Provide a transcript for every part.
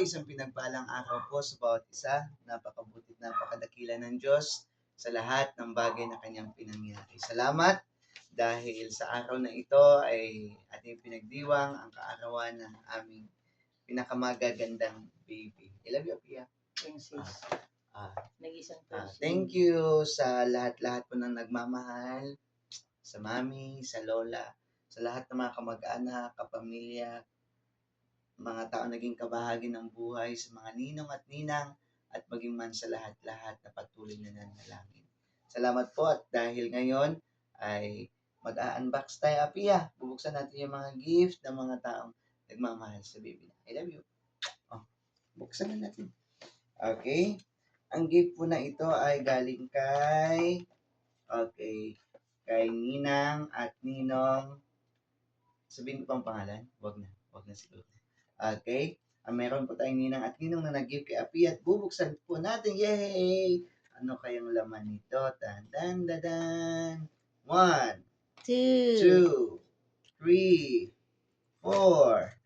isang pinagpalang araw po sa bawat isa. Napakabuti at napakadakila ng Diyos sa lahat ng bagay na kanyang pinangyari. Salamat dahil sa araw na ito ay ating pinagdiwang ang kaarawan ng aming pinakamagagandang baby. I love you, Pia. Princess. Nag-isang person. Thank you sa lahat-lahat po ng nagmamahal, sa mami, sa lola, sa lahat ng mga kamag-anak, kapamilya, mga tao naging kabahagi ng buhay, sa mga ninong at ninang, at maging man sa lahat-lahat na patuloy na nanalangin. Salamat po at dahil ngayon ay mag-a-unbox tayo, Apia. Bubuksan natin yung mga gift ng mga taong nagmamahal sa baby. I love you. Buksan na natin. Okay. Ang gift po na ito ay galing kay Ninang at Ninong. Sabihin ko pang pangalan? Wag na siguro. Okay? Meron po tayong Ninang at Ninong na nag-gift kay Api at bubuksan po natin. Yay! Ano kayang laman nito? Dan. 1, 2, 3, 4,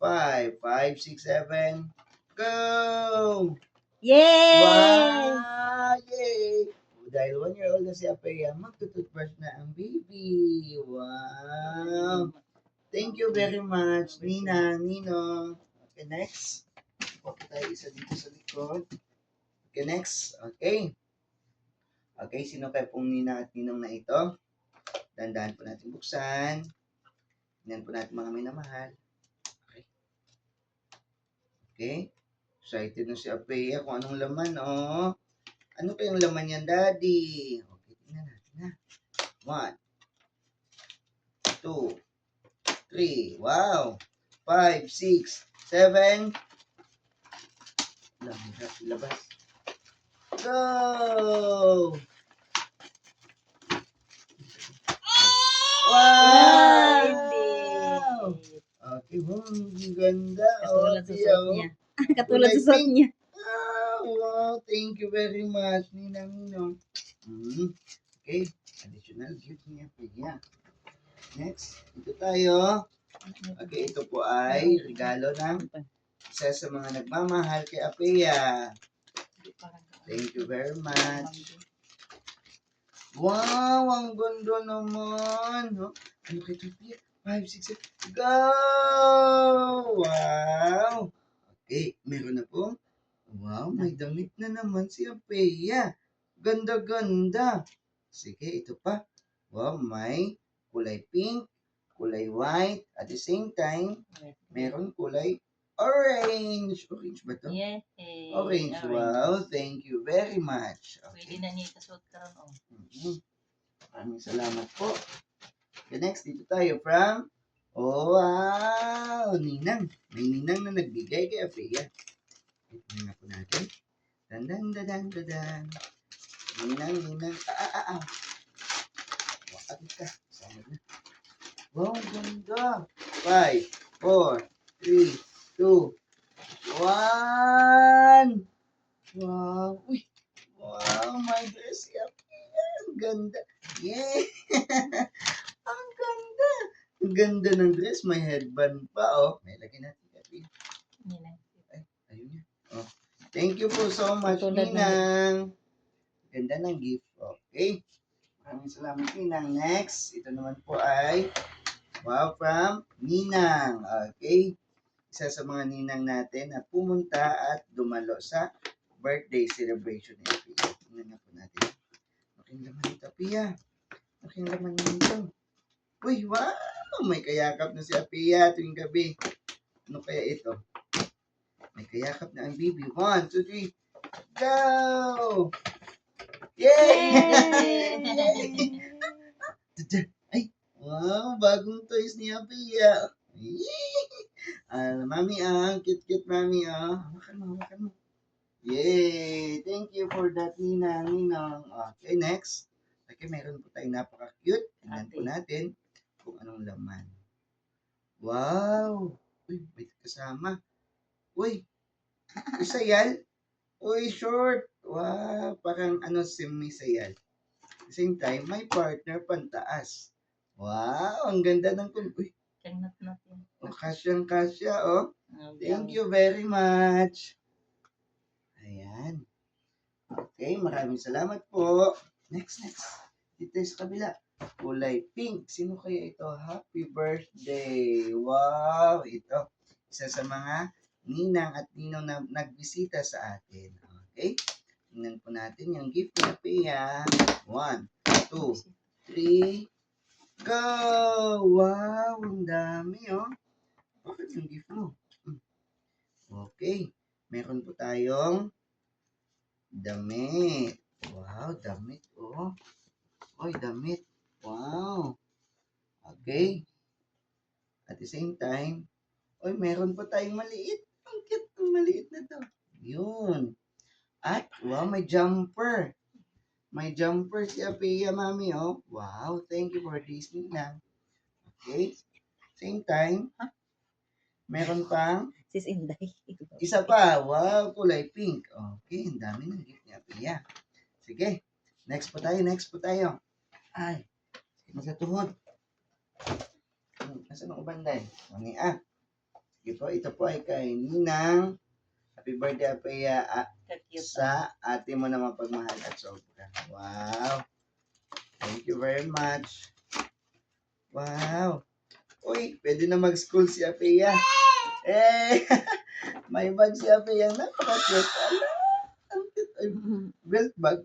5, 6, 7. Go! Yay! Wow! Yay! Dahil 1-year-old na si Apea, magtututbrush na ang baby. Wow! Thank you very much, Nina, Ninong. Okay, next. Okay tayo isa dito sa likod. Okay, next. Okay. Okay, sino kayo pong Nina at Ninong na ito? Dandahan po natin buksan. Tingnan po natin mga minamahal. Okay. Okay. Excited na si Apea kung anong laman, oh. Ano kayang laman yan, Daddy? Okay, tingnan natin na. 1, 2, 3, wow. 5, 6, 7. Labas. Go! Wow! Okay, wow, ang ganda. Katulad sa suot niya. Katulad sa suot niya. Wow, thank you very much, Ninang. Okay, additional gift niya. Yeah. Next, ito tayo. Okay, ito po ay regalo ng isa sa mga nagmamahal kay Apea. Thank you very much. Wow, ang ganda naman. Ano kay Apea? 5, 6, 7. Go! Wow! Okay, meron na po. Wow, may damit na naman si Apea. Ganda-ganda. Sige, ito pa. Wow, may kulay pink, kulay white, at the same time, meron kulay orange. Orange ba to? Yeah. Orange. Wow, thank you very much. Pwede na niya kasot ka ron, oh. Maraming salamat po. Okay, next, dito tayo from, wow, Ninang. May Ninang na nagbigay kay Apea. Ito na po natin. Dan. Ninang. Wakit ka. Sama na. Wow, ganda. 5, 4, 3, 2, 1. Wow. Uy. Wow, my dress. Ang ganda. Yay. Ang ganda. Ang ganda ng dress. May headband pa, oh. May lagyan natin. Ay, ayun niya. Oh. Thank you po so much, Ninang. Ganda ng gift. Okay. Maraming salamat, Ninang. Next, ito naman po ay wow from Ninang. Okay. Isa sa mga ninang natin na pumunta at dumalo sa birthday celebration ni Apea. Tingnan na po natin. Aking laman nito, Apea. Aking laman nito. Uy, wow! May kayakap na si Apea tuwing gabi. Ano kaya ito? May kayakap na ang baby. 1, 2, 3. Go! Yay! Ay, wow, bagong toys ni Apea. Mami, cute mami, Hawakan mo. Yay! Thank you for that, Ninang. Okay, next. Okay, meron po tayong napaka-cute. Tingnan po natin kung anong laman. Wow! Uy, may kasama. Uy, sayal. Uy, short. Wow, parang semi-sayal. At the same time, may partner pantaas. Wow, ang ganda ng uy, Kang nat yun. Kasyang-kasya, oh. Thank you very much. Ayan. Okay, maraming salamat po. Next. Dito sa kabila. Kulay pink. Sino kaya ito? Happy birthday. Wow, ito. Isa sa mga ninang at ninong na nagbisita sa atin. Okay? Tingnan po natin yung gift ni Pia. 1, 2, 3, go! Wow, ang dami, oh. Bakit yung gift mo? Okay. Meron po tayong damit. Wow, damit, oh. Oy, damit. Wow. Okay. At the same time, oy, meron pa tayong maliit. Ang cute ng maliit na to. Yun. At, wow, may jumper. May jumper si Apea, mami, oh. Wow, thank you for this, Nina. Okay. Same time, meron pang Sis Inday. isa pa. Wow, kulay pink. Okay, ang dami ng gift ni Apea. Sige. Next po tayo. Ay, nasa tuhod. Nasa nung banday? Mami, Sige po, ito po ay kay Ninang. Happy birthday, Apea, sa ate mo na mapagmahal at sobra. Wow. Thank you very much. Wow. Uy, pwede na mag-school si Apea. Eh, may bag si Apea. Napaka-cute. Ala, ang cute. Ay, belt bag.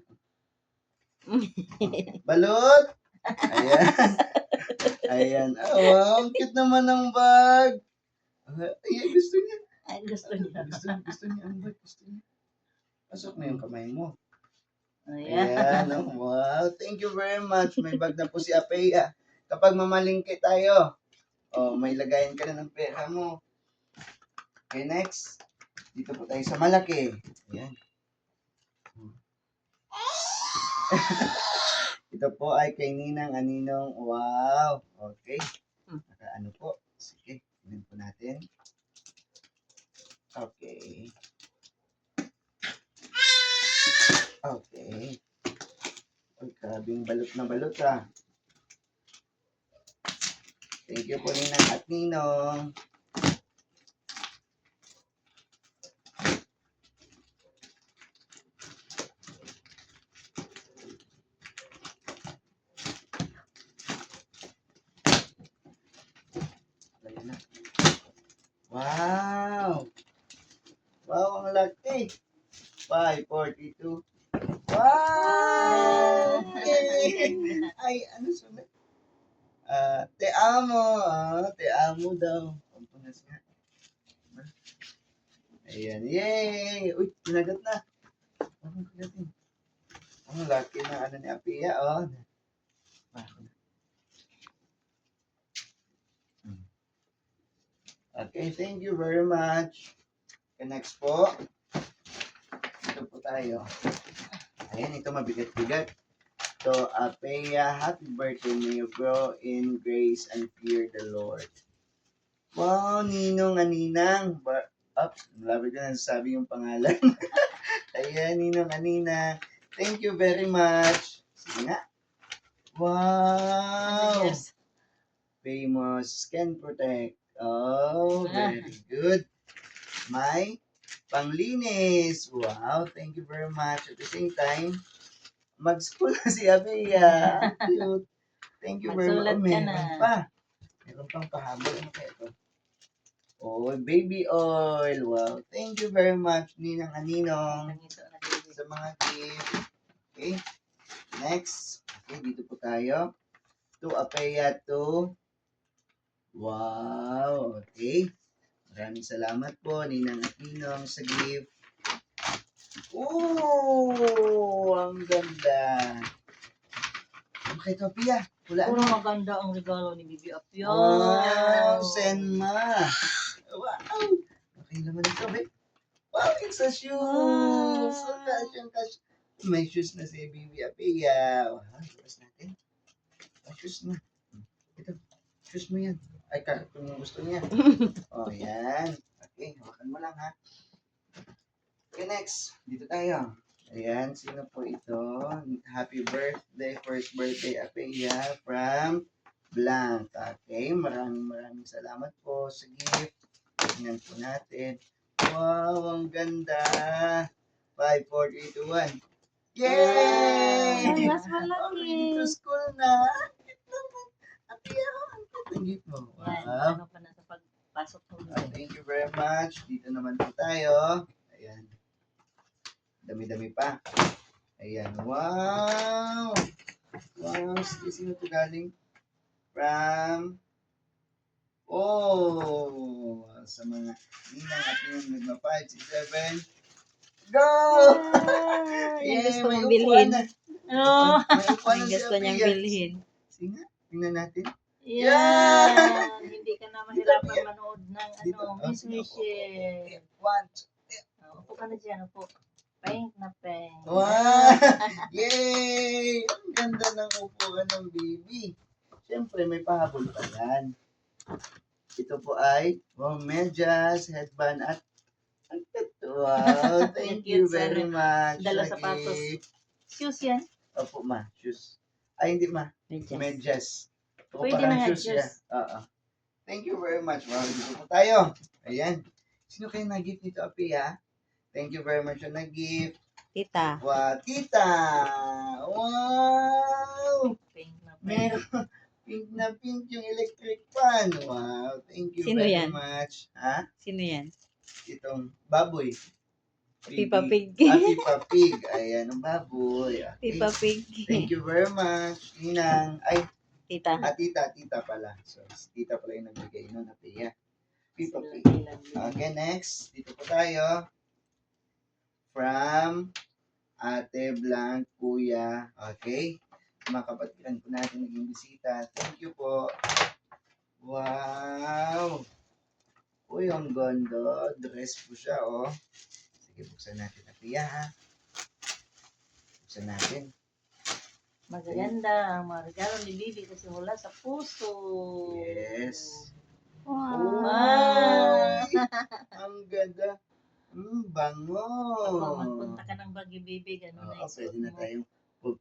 Balot. Ayan. Ayan. Oh, wow, ang cute naman ng bag. Ay, gusto niya. Ay, gusto niya. Gusto niya ang bag. Gusto niya. Pasok na yung kamay mo. Ayan. Ayan. Oh, wow. Thank you very much. May bag na po si Apea. Kapag mamalingke tayo, may lagayan ka na ng pera mo. Okay, next. Dito po tayo sa malaki. Ayan. Ito po ay kay Ninang Aninong. Wow. Okay. Ano po. Sige. Tignan po natin. Okay. Okay. Uy, grabing balot na balot, Thank you po, Ninang at Ninong. Ayan na. Wow! Wow, ang laki! 542. Wow! Yay! Ay, ano sunod? Te amo. Te amo daw. Pampunas nga. Ayan. Yay! Uy, pinagat na. Ang pinagat. Ang laki na ano ni Apia, oh. Okay, thank you very much. Okay, next po. Ito po tayo. Ayan, ito mabigat-bigat. So, Apea, happy birthday. May you grow in grace and fear the Lord. Wow, Ninong, Aninang. Malapit ko na sabi yung pangalan. Ayan, Ninong, Aninang. Thank you very much. Sige nga. Wow. Yes. Famous Skin Protect. Oh, very good. May panglinis. Wow, thank you very much. At the same time, mag-school na si Abia. Cute. Thank you very much. Magsulat ka Meron na. pa. Meron pang pahabol. Ano kaya ito? Oh, baby oil. Wow. Thank you very much, Ninang Aninong, sa mga gift. Okay. Next. Okay, dito po tayo. To Apea to. Wow. Okay. Maraming salamat po, Ninang at Ninong, sa gift. Oh, ang ganda. Ano kay Topia? Wala Puro na. maganda ang regalo ni Bibi Apia. Wow, Senma. Wow. Okay naman ito, babe. Wow, it's a shoes. Wow. So, cash. May shoes na si Bibi Apia. Wow, labas natin. Shoes na. Ito, shoes mo yan. Ay, karton yung gusto niya. Oh, yan. Okay, hawakan mo lang, ha. Okay, next. Dito tayo. Ayan, sino po ito? Happy birthday, first birthday, Apea, from blank. Okay, maraming salamat po sa gift. Tingnan po natin. Wow, ang ganda. 5, 4, 3, 2, 1. Yay! Ay, mas Oh, malaki. ready to school na. Ate, ang cute ng gift mo. Yan, Wow. ano pa na sa pagpasok mo. Thank you very much. Dito naman po tayo. Ayan. Dami-dami pa. Ayan. Wow! Wow! Sige, sino ito galing? From... Oh! Sa mga ninang at yung nagma 5, 6, 7. Go! Yung gusto may mong upuan bilhin. na. Oh, May upuan Yung na si gusto niyang Apia. bilhin. Sige nga. Tingnan natin. yan. Hindi ka na mahirapan manood ng Dito. Miss Sige, opo, opo, Michelle. opo. 1, Upo ka na dyan, upo. Pink na pink. Wow! Yay! Ang ganda ng upuan ng baby. Siyempre, may pahabol pa yan. Ito po ay medyas, headband, at ang tato. Wow! Thank you very much. Dala Lagi. sapatos. Shoes yan. Opo, ma. Shoes. Ay, hindi, ma. Medyas. Medyas. Ito Pwede parang na nga, shoes shoes. siya. Oo. Thank you very much. Wow, dito po tayo. Ayan. Sino kayo nag-gift nito, Api, ha? Thank you very much yung nag-gift. Tita. Wow, tita! Wow! Pink na pink. Meron pink na pink yung electric fan. Wow, thank you Sino very yan? much. Ha? Sino yan? Itong baboy. Pipa Pig. Pipa Pig. Ayan, ang baboy. Okay. Pipa Pig. Thank you very much. Ninang. Ay, Tita. tita pala. So, tita pala yung nagbigay nun. Apiya. Pipa Pig. Sila. Okay, next. Dito po tayo. From Ate Blanc, Kuya. Okay. Mga kapatiran po natin naging bisita. Thank you po. Wow. Uy, ang ganda. Dress po siya, oh. Sige, buksan natin. Atiya, ha. Buksan natin. Magaganda ang mga regalo ni Bibi kasi mula sa puso. Yes. Wow. Ay, ang ganda. Bango. Pag magpunta ka ng Baguio, Bibi, ganun na Oo, isuot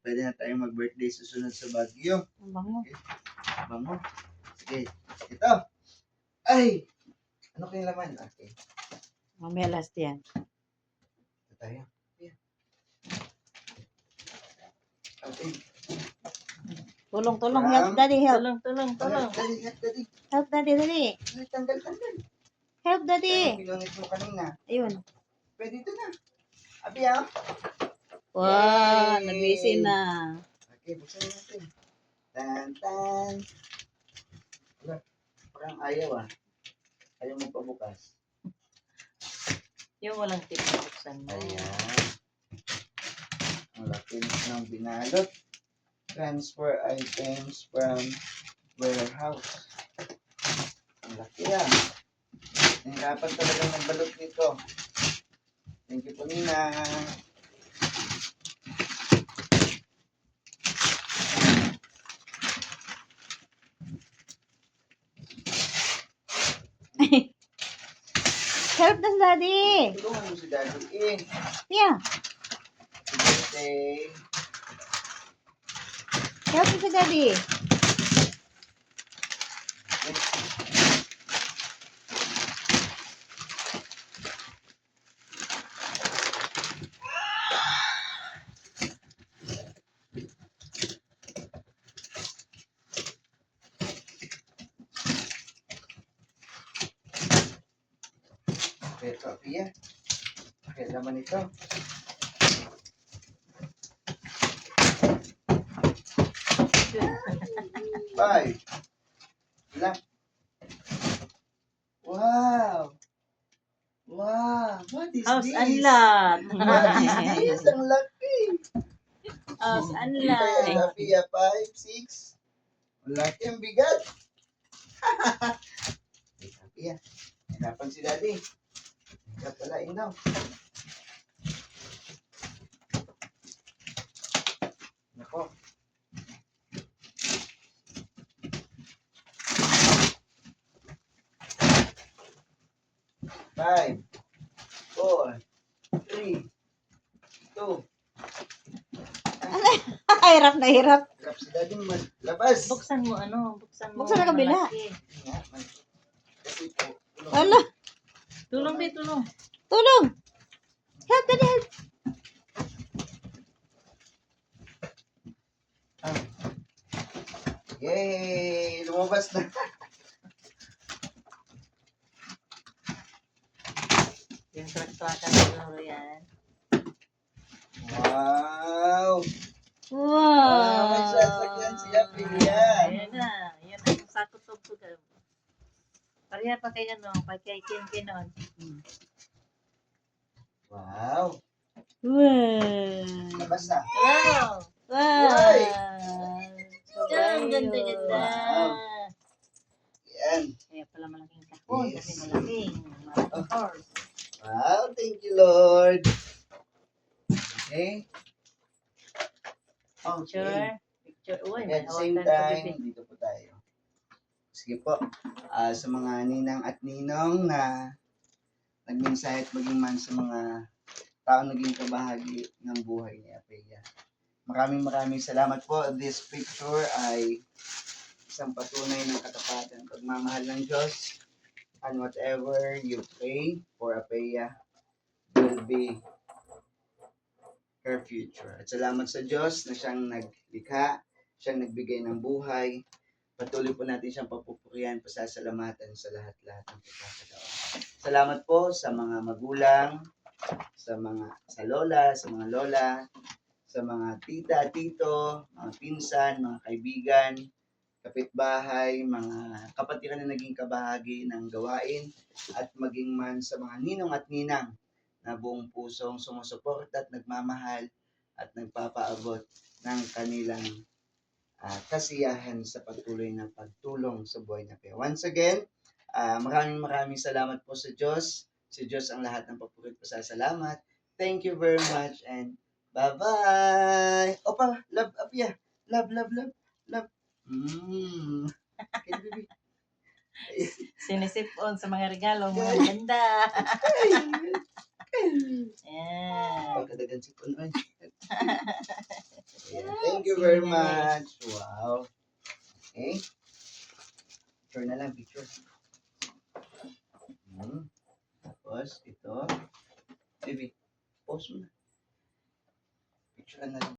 pwede na tayong mag-birthday susunod sa Baguio. Ang bango. Bango. Sige. Ito. Ay! Ano kayong laman? Okay. Mamaya last yan. Ito tayo. Ayan. Okay. Tulong. From- Help daddy, help. Tulong. Dali. Help daddy, dali. Tanggal. Help Ano daddy. pinangit mo kanina? Ayun. Pwede ito na. Abi, ah. Wow, Yay! nabisi na. Okay, buksan natin. Tan. Wala. Parang ayaw, ah. Ayaw mo pabukas. Yung walang tip na buksan mo. Ayan. Ang laki ng binalot. Transfer items from warehouse. Ang laki yan. Nahirapan talaga magbalot nito. Thank you po, Nina. Help us daddy. Tulungan mo si Daddy. Yeah. Birthday. Help us daddy. Okay, Pia. Okay, laman ito. Five. Ilan? Wow. What is House this? unlock. What is this? Ang laki. House Kaya unlock. Pia, 5, 6. Ang laki, ang bigat. Pia, hirapan si Daddy. Kapalain daw. Nako. Five, 4, 3, 2. Hirap na hirap. Hirap si daddy labas. Buksan mo ano, buksan mo. Buksan ang kabila. malaki. Nga, kasi po, Ala, Tulong, be, tulong. tulong. Help, daddy, help. Yay! Lumabas na. Yung traktuakan siguro yan. Wow! Wow. May sasakyan si Apia. Ayan na. Yan ang sakot of sugar. Pareha pa kay ano, pa kay Kin nun. Wow! Wow. Labas na. Wow! Wow. Ang ganda-ganda. Wow. Yan. Kaya pala malaking kahon kasi Yes. malaking horse. Wow! Thank you, Lord. Okay. Picture. Picture. Uy, may At the same hawakan pa, time, bebe. dito po tayo. Sige po. Sa mga ninang at ninong na nagmensahe at maging man sa mga taong naging kabahagi ng buhay ni Apea. Maraming salamat po. This picture ay isang patunay ng katapatan, pagmamahal ng Diyos, and whatever you pray for Apea will be her future. At salamat sa Diyos na siyang naglikha, siyang nagbigay ng buhay. Patuloy po natin siyang papupurihan, pasasalamatan sa lahat-lahat ng pagkakataon. Salamat po sa mga magulang, sa lola, sa mga lola, sa mga tita, tito, mga pinsan, mga kaibigan, kapitbahay, mga kapatiran na naging kabahagi ng gawain, at maging man sa mga ninong at ninang na buong pusong sumusuporta at nagmamahal at nagpapaabot ng kanilang kasiyahan sa patuloy na pagtulong sa buhay na Apea. Once again, maraming salamat po sa Diyos. Sa Diyos ang lahat ng papuri at pasasalamat. Thank you very much and bye-bye! Opa, love Apea. Love. Okay, baby. Sinisip-on sa mga regalo, mga ganda. Ayan. Pagkadagan si Punoy. Thank you very much. Wow. Okay. Picture na lang, picture. Tapos, ito. Baby, pause mo na. Picture na lang.